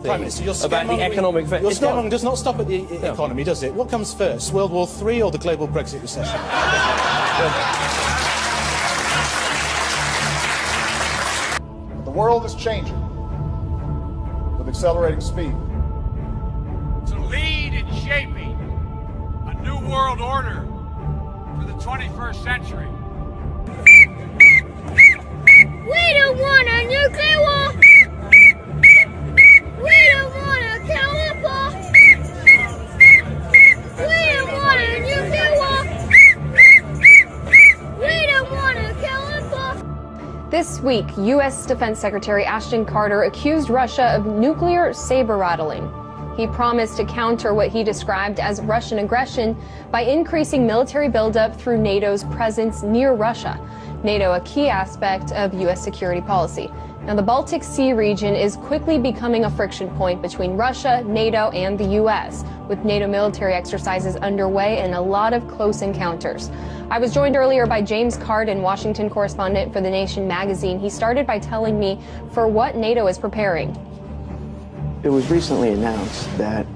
Prime Minister, about the economic... Your scaremongering does not stop at the economy, does it? What comes first, World War III or the global Brexit recession? The world is changing with accelerating speed. To lead in shaping a new world order for the 21st century. We don't want a nuclear war! We don't want a counter war! We don't want a nuclear war! We don't want a counter war! This week, U.S. Defense Secretary Ashton Carter accused Russia of nuclear saber-rattling. He promised to counter what he described as Russian aggression by increasing military buildup through NATO's presence near Russia. NATO, a key aspect of U.S. security policy. Now, the Baltic Sea region is quickly becoming a friction point between Russia, NATO, and the U.S., with NATO military exercises underway and a lot of close encounters. I was joined earlier by James Carden, Washington correspondent for The Nation magazine. He started by telling me for what NATO is preparing. It was recently announced that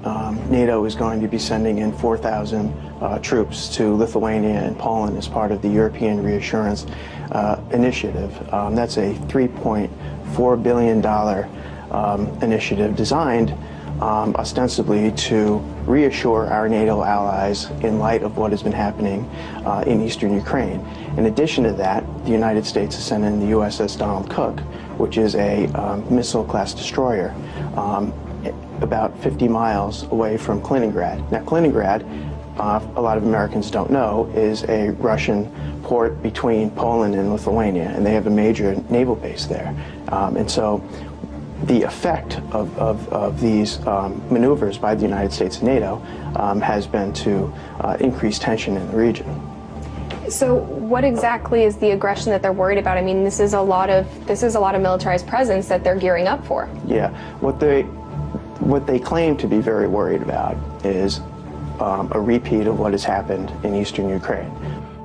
NATO is going to be sending in 4,000 troops to Lithuania and Poland as part of the European Reassurance Initiative. That's a $3.4 billion initiative designed ostensibly to reassure our NATO allies in light of what has been happening in eastern Ukraine. In addition to that, the United States has sent in the USS Donald Cook, which is a missile-class destroyer about 50 miles away from Kaliningrad. Now, Kaliningrad, a lot of Americans don't know, is a Russian port between Poland and Lithuania, and they have a major naval base there. And so the effect of these maneuvers by the United States and NATO has been to increase tension in the region. So what exactly is the aggression that they're worried about? I mean, this is a lot of militarized presence that they're gearing up for. Yeah, what they claim to be very worried about is a repeat of what has happened in eastern Ukraine.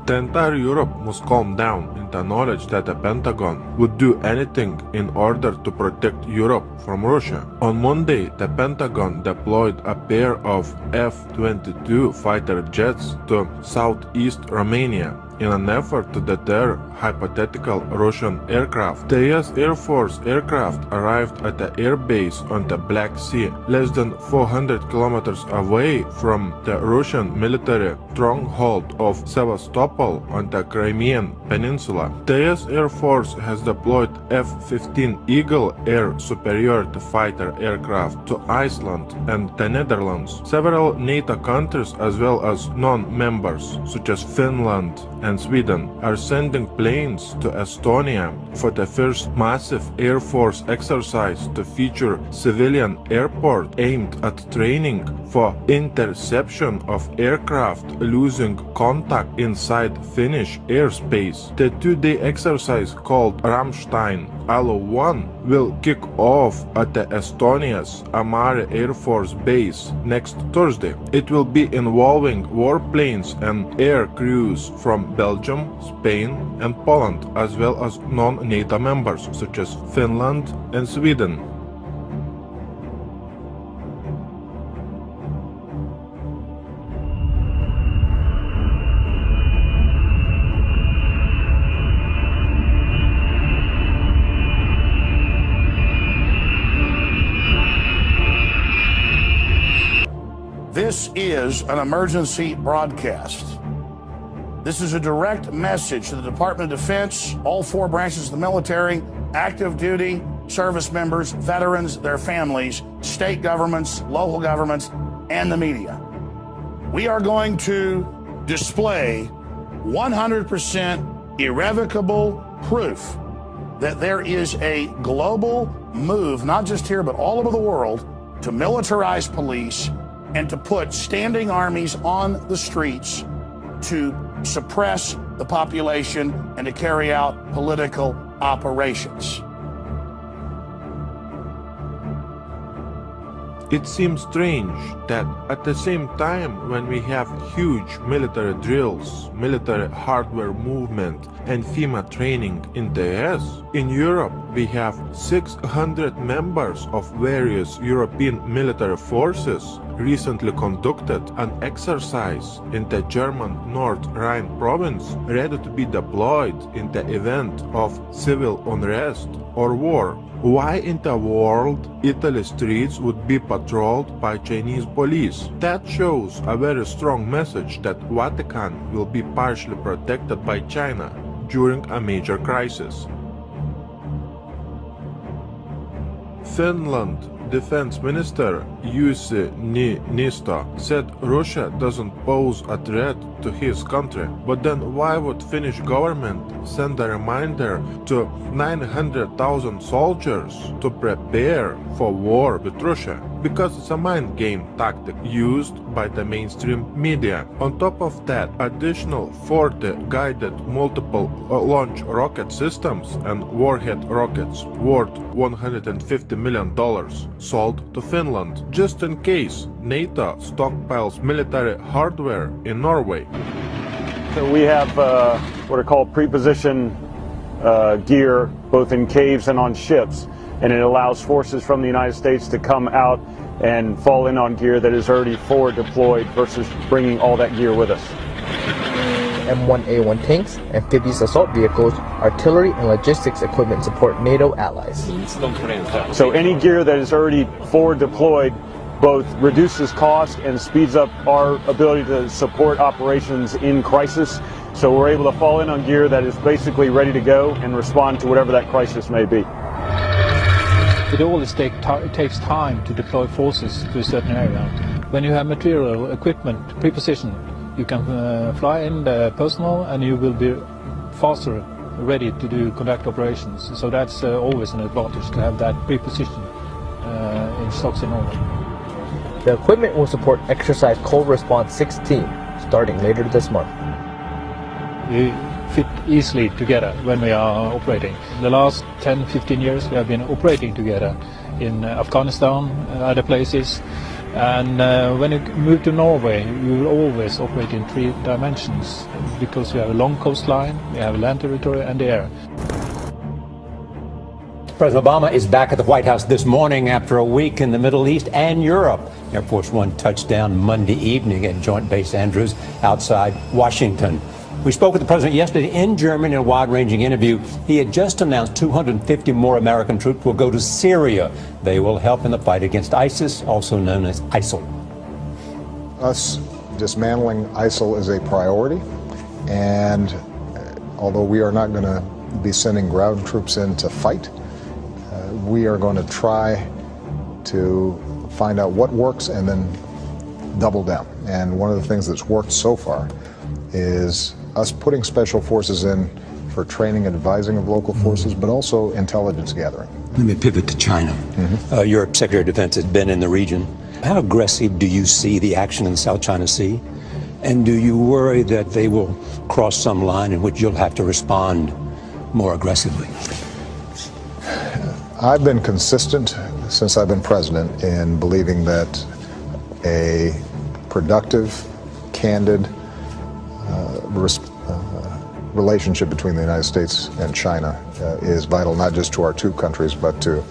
The entire Europe must calm down in the knowledge that the Pentagon would do anything in order to protect Europe from Russia. On Monday, the Pentagon deployed a pair of F-22 fighter jets to southeast Romania in an effort to deter hypothetical Russian aircraft. The US Air Force aircraft arrived at the air base on the Black Sea, less than 400 kilometers away from the Russian military stronghold of Sevastopol on the Crimean Peninsula. The US Air Force has deployed F-15 Eagle air superiority fighter aircraft to Iceland and the Netherlands. Several NATO countries as well as non-members, such as Finland and Sweden, are sending planes to Estonia for the first massive Air Force exercise to feature civilian airport aimed at training for interception of aircraft losing contact inside Finnish airspace. The two-day exercise called Ramstein Alo-1 will kick off at the Estonia's Amari Air Force Base next Thursday. It will be involving warplanes and air crews from Belgium, Spain, and Poland, as well as non-NATO members such as Finland and Sweden. This is an emergency broadcast. This is a direct message to the Department of Defense, all four branches of the military, active duty, service members, veterans, their families, state governments, local governments, and the media. We are going to display 100% irrevocable proof that there is a global move, not just here, but all over the world, to militarize police and to put standing armies on the streets to suppress the population and to carry out political operations. It seems strange that at the same time when we have huge military drills, military hardware movement, and FEMA training in the US, in Europe we have 600 members of various European military forces recently conducted an exercise in the German North Rhine province ready to be deployed in the event of civil unrest or war. Why in the world Italy's streets would be patrolled by Chinese police? That shows a very strong message that Vatican will be partially protected by China during a major crisis. Finland Defense Minister Jussi Niinistö said Russia doesn't pose a threat to his country, but then why would Finnish government send a reminder to 900,000 soldiers to prepare for war with Russia? Because it's a mind game tactic used by the mainstream media. On top of that, additional 40 guided multiple launch rocket systems and warhead rockets worth $150 million sold to Finland, just in case NATO stockpiles military hardware in Norway. So we have what are called pre-position gear, both in caves and on ships, and it allows forces from the United States to come out and fall in on gear that is already forward deployed versus bringing all that gear with us. M1A1 tanks, amphibious assault vehicles, artillery, and logistics equipment support NATO allies. So any gear that is already forward deployed both reduces cost and speeds up our ability to support operations in crisis. So we're able to fall in on gear that is basically ready to go and respond to whatever that crisis may be. It always takes time to deploy forces to a certain area. When you have material, equipment, pre-position, you can fly in the personnel and you will be faster ready to conduct operations. So that's always an advantage to have that pre-position in stocks in Norway. The equipment will support Exercise Cold Response 16 starting later this month. We fit easily together when we are operating. The last 10-15 years we have been operating together in Afghanistan and other places. And when you move to Norway, you will always operate in 3 dimensions because we have a long coastline, we have land territory and the air. President Obama is back at the White House this morning after a week in the Middle East and Europe. Air Force One touched down Monday evening at Joint Base Andrews outside Washington. We spoke with the president yesterday in Germany in a wide-ranging interview. He had just announced 250 more American troops will go to Syria. They will help in the fight against ISIS, also known as ISIL. Us dismantling ISIL is a priority, and although we are not going to be sending ground troops in to fight, we are going to try to find out what works and then double down. And one of the things that's worked so far is us putting special forces in for training and advising of local forces, but also intelligence gathering. Let me pivot to China. Your Secretary of Defense has been in the region. How aggressive do you see the action in the South China Sea? And do you worry that they will cross some line in which you'll have to respond more aggressively? I've been consistent since I've been president in believing that a productive, candid relationship between the United States and China is vital, not just to our 2 countries, but to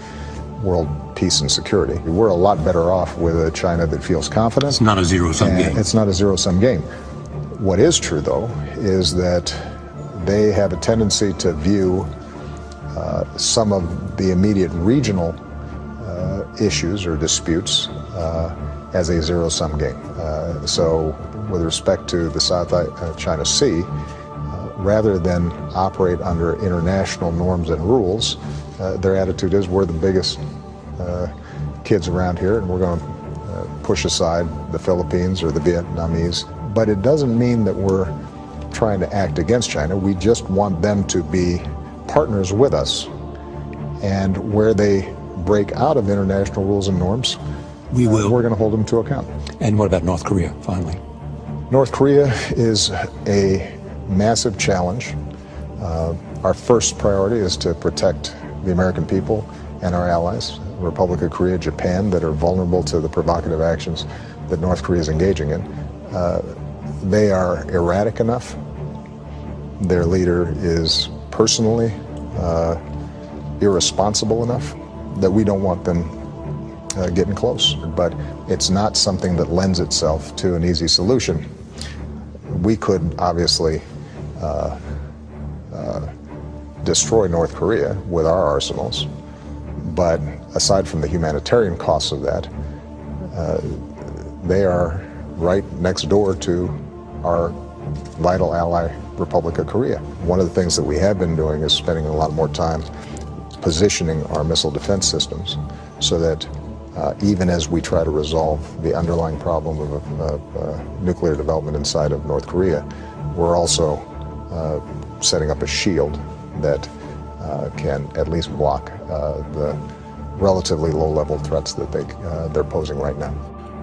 world peace and security. We're a lot better off with a China that feels confident. It's not a zero-sum game. It's not a zero-sum game. What is true, though, is that they have a tendency to view some of the immediate regional issues or disputes as a zero-sum game. So with respect to the South China Sea, rather than operate under international norms and rules, their attitude is we're the biggest kids around here and we're going to push aside the Philippines or the Vietnamese. But it doesn't mean that we're trying to act against China. We just want them to be partners with us. And where they break out of international rules and norms, we're going to hold them to account. And what about North Korea, finally? North Korea is a massive challenge. Our first priority is to protect the American people and our allies, Republic of Korea, Japan, that are vulnerable to the provocative actions that North Korea is engaging in. They are erratic enough. Their leader is personally irresponsible enough that we don't want them getting close. But it's not something that lends itself to an easy solution. We could obviously destroy North Korea with our arsenals, but aside from the humanitarian costs of that, they are right next door to our vital ally, Republic of Korea. One of the things that we have been doing is spending a lot more time positioning our missile defense systems so that even as we try to resolve the underlying problem of nuclear development inside of North Korea, we're also setting up a shield that can at least block the relatively low-level threats that they're posing right now.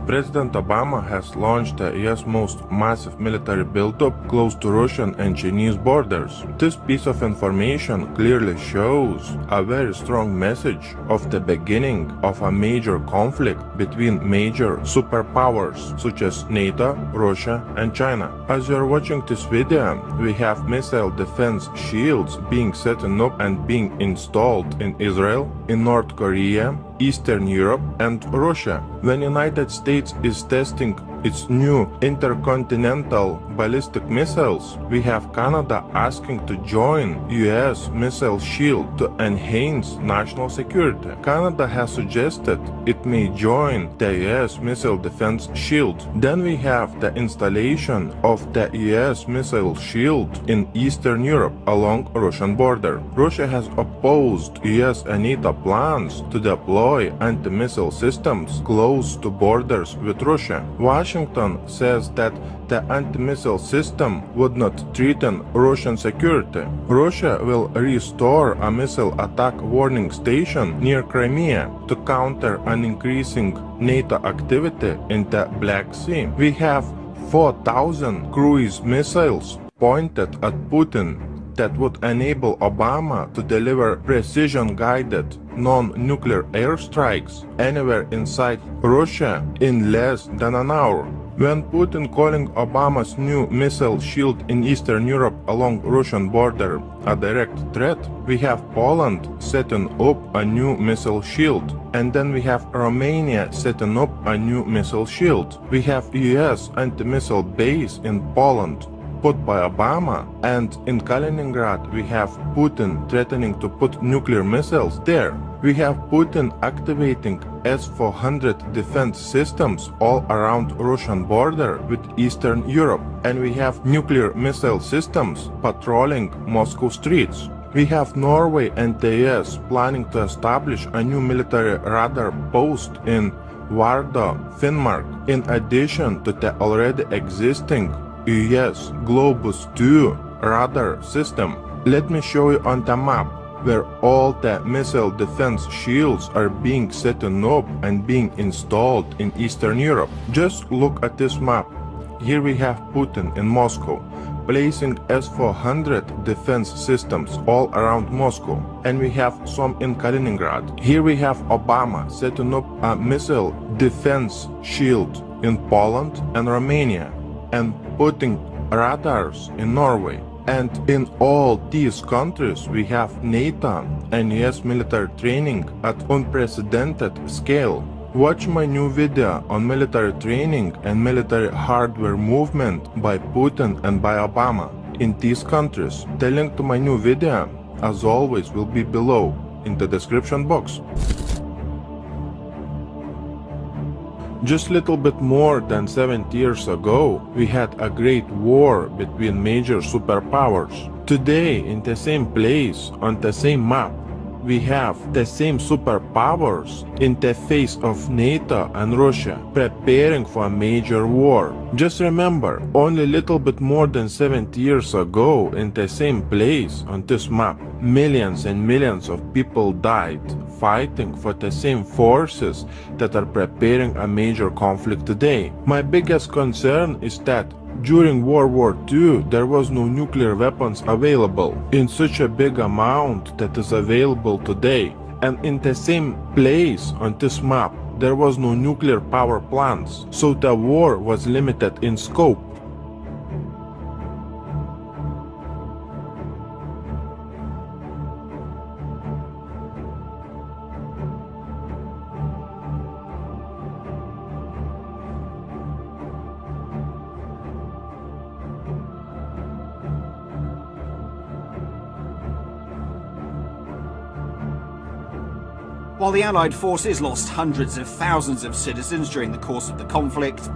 President Obama has launched the U.S. most massive military buildup close to Russian and Chinese borders. This piece of information clearly shows a very strong message of the beginning of a major conflict between major superpowers such as NATO, Russia, and China. As you're watching this video, we have missile defense shields being set up and being installed in Israel, in North Korea, Eastern Europe, and Russia. When United States is testing its new intercontinental ballistic missiles, we have Canada asking to join US missile shield to enhance national security. Canada has suggested it may join the US missile defense shield. Then we have the installation of the US missile shield in Eastern Europe along Russian border. Russia has opposed US and NATO plans to deploy anti-missile systems close to borders with Russia. Washington says that the anti-missile system would not threaten Russian security. Russia will restore a missile attack warning station near Crimea to counter an increasing NATO activity in the Black Sea. We have 4,000 cruise missiles pointed at Putin that would enable Obama to deliver precision-guided non-nuclear airstrikes anywhere inside Russia in less than an hour. When Putin calling Obama's new missile shield in Eastern Europe along Russian border a direct threat, we have Poland setting up a new missile shield. And then we have Romania setting up a new missile shield. We have US anti-missile base in Poland put by Obama, and in Kaliningrad we have Putin threatening to put nuclear missiles there. We have Putin activating S-400 defense systems all around Russian border with Eastern Europe, and we have nuclear missile systems patrolling Moscow streets. We have Norway and the US planning to establish a new military radar post in Vardø, Finnmark, in addition to the already existing US Globus 2 radar system. Let me show you on the map where all the missile defense shields are being set up and being installed in Eastern Europe. Just look at this map. Here we have Putin in Moscow, placing S-400 defense systems all around Moscow, and we have some in Kaliningrad. Here we have Obama setting up a missile defense shield in Poland and Romania, and putting radars in Norway. And in all these countries we have NATO and US military training at unprecedented scale. Watch my new video on military training and military hardware movement by Putin and by Obama in these countries. The link to my new video, as always, will be below in the description box. Just a little bit more than 70 years ago, we had a great war between major superpowers. Today, in the same place, on the same map, we have the same superpowers in the face of NATO and Russia preparing for a major war. Just remember, only a little bit more than 70 years ago, in the same place on this map, millions and millions of people died fighting for the same forces that are preparing a major conflict today. My biggest concern is that during World War II, there was no nuclear weapons available in such a big amount that is available today. And in the same place on this map, there was no nuclear power plants, so the war was limited in scope. While the Allied forces lost hundreds of thousands of citizens during the course of the conflict,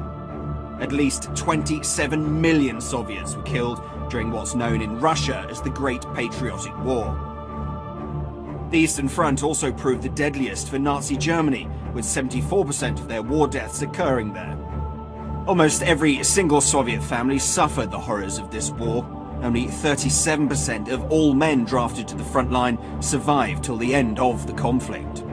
at least 27 million Soviets were killed during what's known in Russia as the Great Patriotic War. The Eastern Front also proved the deadliest for Nazi Germany, with 74% of their war deaths occurring there. Almost every single Soviet family suffered the horrors of this war. Only 37% of all men drafted to the front line survived till the end of the conflict.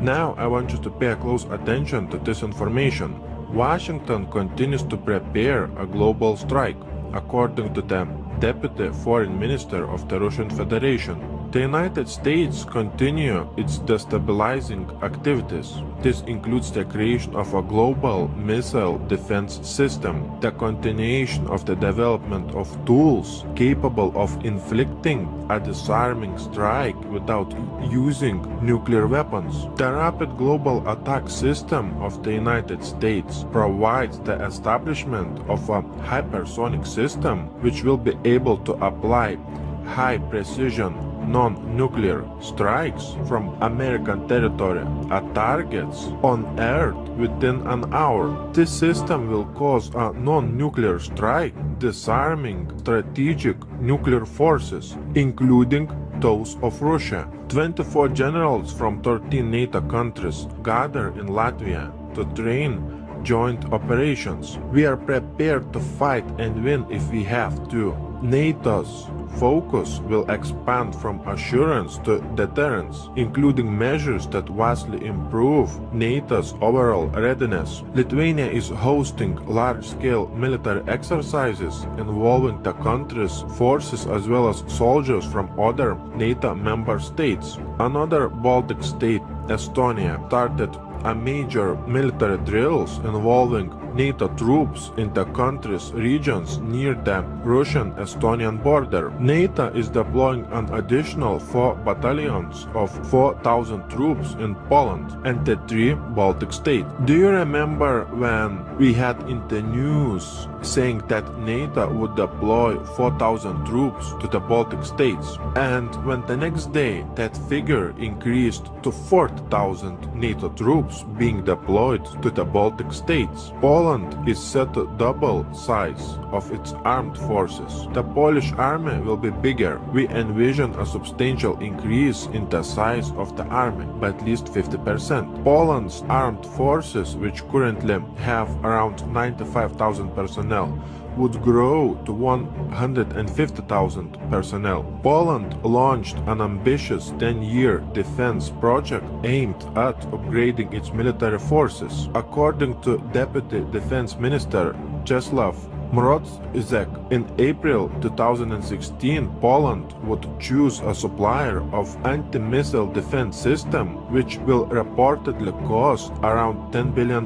Now I want you to pay close attention to this information. Washington continues to prepare a global strike, according to the Deputy Foreign Minister of the Russian Federation. The United States continue its destabilizing activities. This includes the creation of a global missile defense system, the continuation of the development of tools capable of inflicting a disarming strike without using nuclear weapons. The Rapid Global Attack System of the United States provides the establishment of a hypersonic system which will be able to apply high-precision non-nuclear strikes from American territory at targets on Earth within an hour. This system will cause a non-nuclear strike, disarming strategic nuclear forces, including those of Russia. 24 generals from 13 NATO countries gather in Latvia to train joint operations. We are prepared to fight and win if we have to. NATO's focus will expand from assurance to deterrence, including measures that vastly improve NATO's overall readiness. Lithuania is hosting large-scale military exercises involving the country's forces as well as soldiers from other NATO member states. Another Baltic state, Estonia, started a major military drills involving NATO troops in the country's regions near the Russian-Estonian border. NATO is deploying an additional 4 battalions of 4,000 troops in Poland and the 3 Baltic states. Do you remember when we had in the news saying that NATO would deploy 4,000 troops to the Baltic states? And when the next day that figure increased to 40,000 NATO troops being deployed to the Baltic states. Poland is set to double size of its armed forces. The Polish army will be bigger. We envision a substantial increase in the size of the army by at least 50%. Poland's armed forces, which currently have around 95,000 personnel, would grow to 150,000 personnel. Poland launched an ambitious 10-year defense project aimed at upgrading its military forces. According to Deputy Defense Minister Czesław Mroczek, in April 2016, Poland would choose a supplier of anti-missile defense system, which will reportedly cost around $10 billion.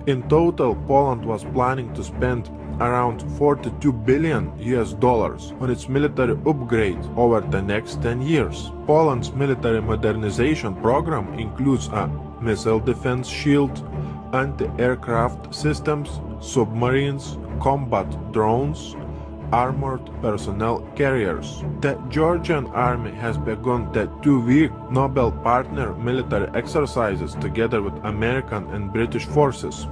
In total, Poland was planning to spend around $42 billion on its military upgrade over the next 10 years. Poland's military modernization program includes a missile defense shield, anti-aircraft systems, submarines, combat drones, armored personnel carriers. The Georgian army has begun the 2-week Nobel partner military exercises together with American and British forces.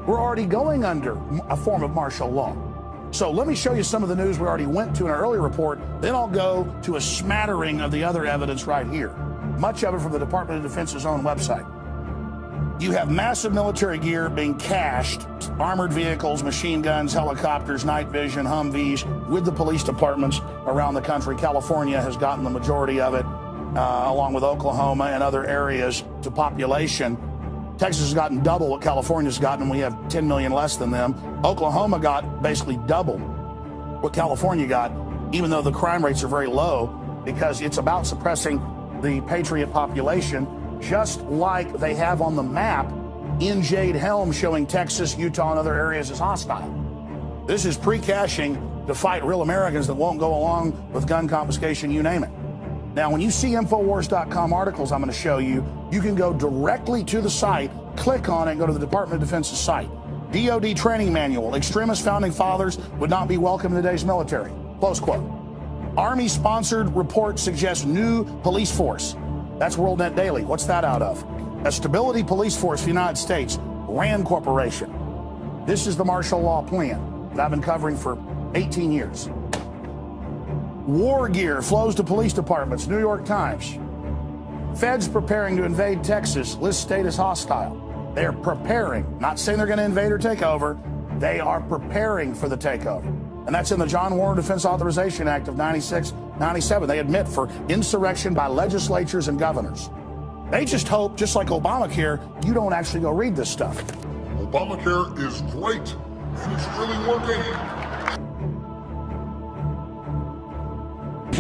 We're already going under a form of martial law. So let me show you some of the news we already went to in our earlier report. Then I'll go to a smattering of the other evidence right here. Much of it from the Department of Defense's own website. You have massive military gear being cached, armored vehicles, machine guns, helicopters, night vision, Humvees, with the police departments around the country. California has gotten the majority of it, along with Oklahoma and other areas to population. Texas has gotten double what California's gotten, and we have 10 million less than them. Oklahoma got basically double what California got, even though the crime rates are very low, because it's about suppressing the patriot population, just like they have on the map in Jade Helm showing Texas, Utah, and other areas as hostile. This is pre-caching to fight real Americans that won't go along with gun confiscation, you name it. Now, when you see Infowars.com articles I'm going to show you, you can go directly to the site, click on it, and go to the Department of Defense's site. DoD training manual, extremist founding fathers would not be welcome in today's military. Close quote. Army-sponsored report suggests new police force. That's WorldNet Daily. What's that out of? A stability police force for the United States, RAND Corporation. This is the martial law plan that I've been covering for 18 years. War gear flows to police departments, New York Times. Feds preparing to invade Texas, list state as hostile. They're preparing, not saying they're going to invade or take over. They are preparing for the takeover. And that's in the John Warren Defense Authorization Act of 96, 97. They admit for insurrection by legislatures and governors. They just hope, just like Obamacare, you don't actually go read this stuff. Obamacare is great, and it's really working.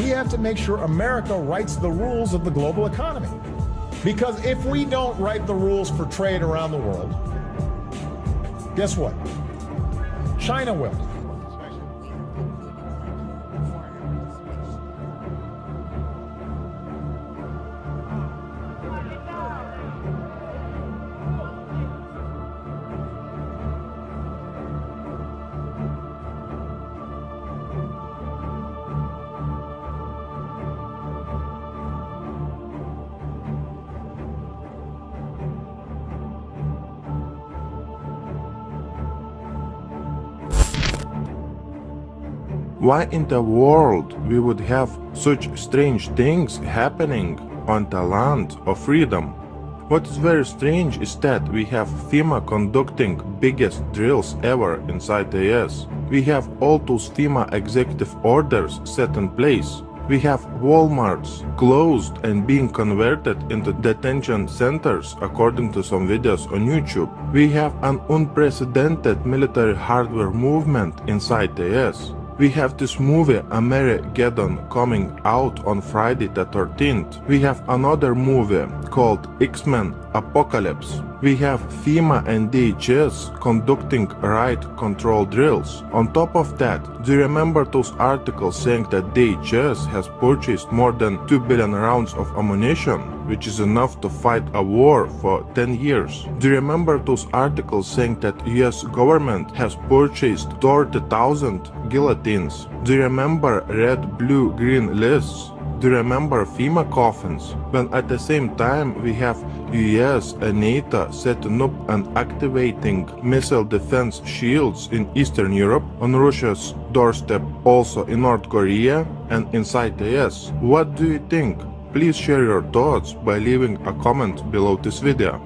We have to make sure America writes the rules of the global economy. Because if we don't write the rules for trade around the world, guess what? China will. Why in the world we would have such strange things happening on the land of freedom? What is very strange is that we have FEMA conducting biggest drills ever inside the US. We have all those FEMA executive orders set in place. We have Walmarts closed and being converted into detention centers according to some videos on YouTube. We have an unprecedented military hardware movement inside the US. We have this movie Armageddon coming out on Friday the 13th. We have another movie called X-Men Apocalypse. We have FEMA and DHS conducting riot control drills. On top of that, do you remember those articles saying that DHS has purchased more than 2 billion rounds of ammunition, which is enough to fight a war for 10 years? Do you remember those articles saying that US government has purchased 30,000 guillotines? Do you remember red, blue, green lists? Do you remember FEMA coffins? When at the same time we have US and NATO setting up and activating missile defense shields in Eastern Europe, on Russia's doorstep, also in North Korea and inside the US. What do you think? Please share your thoughts by leaving a comment below this video.